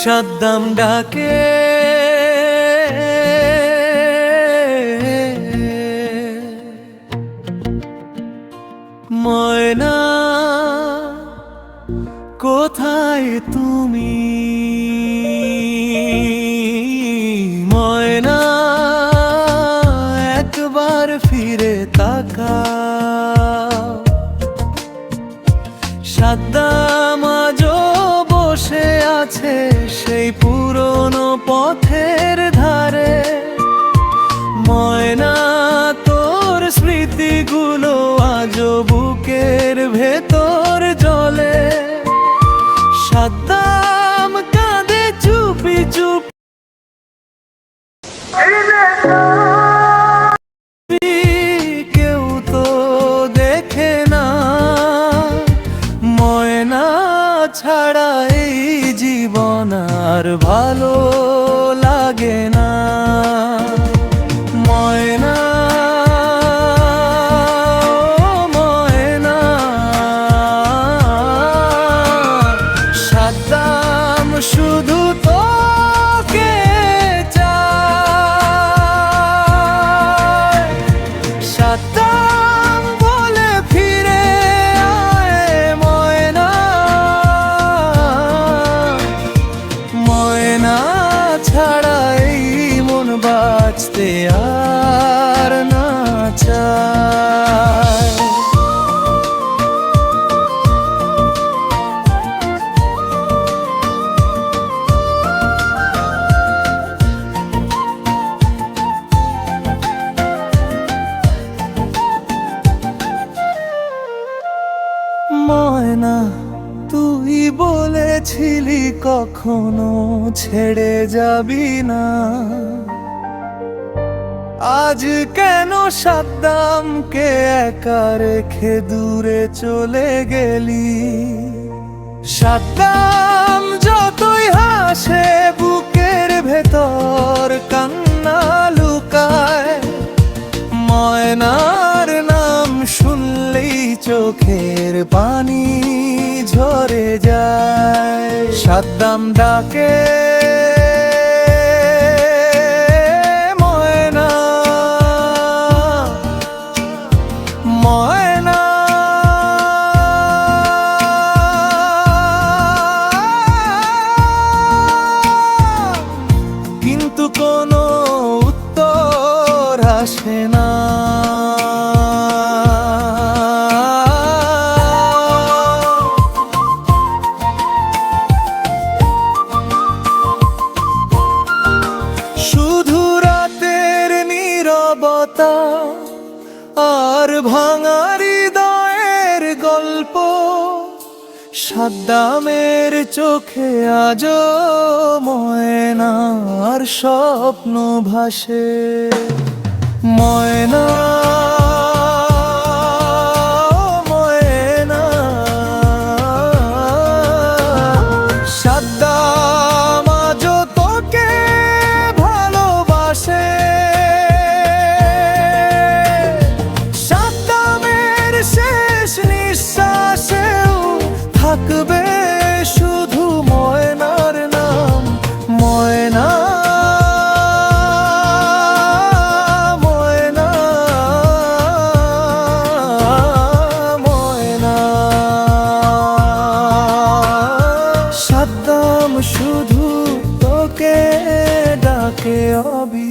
সাদ্দাম ডাকে ময়না, কোথায় তুমি ময়না? একবার ফিরে তাকাও। সাদ্দাম আজও বসে আছে সেই পুরনো পথের ধারে। ময়না, তোর স্মৃতিগুলো আজও বুকের ভেতর জ্বলে। সাদ্দাম কাঁদে চুপি চুপ, কেউ তো দেখে না। ময়না ছাড়া এই জীবন আর ভালো লাগে না। ময়না, ময়না, সাদ্দাম শুধু তোকে চায়। সাদ্দাম বলে ফিরে আয় ময়না। ময়না ছাড়া এই মন বাঁচতে আর না চায়। ময়না, তুই বলেছিলি কখনো ছেড়ে যাবি না। আজ কেন সাদ্দামকে একা রেখে দূরে চলে গেলি? সাদ্দাম যতই হাসে বুকের ভেতর কান্না লুকায়। ময়নার নাম শুনলেই চোখের পানি ঝরে যায়। সাদ্দাম ডাকে ময়না, ময়না, কিন্তু কোনো উত্তর আসে না। শুধু রাতের নীরবতা আর ভাঙা হৃদয়ের গল্প। সাদ্দামের চোখে আজও ময়নার স্বপ্ন ভাসে। ময়না, ময়না, সাদ্দাম আজও তোকে ভালোবাসে। সাদ্দামের শেষ নিঃশ্বাসেও থাকবে শুধু ময়নার নাম। ময়না, ময়না, ময়না, সাদ্দাম শুধু তোকে ডাকে অবি।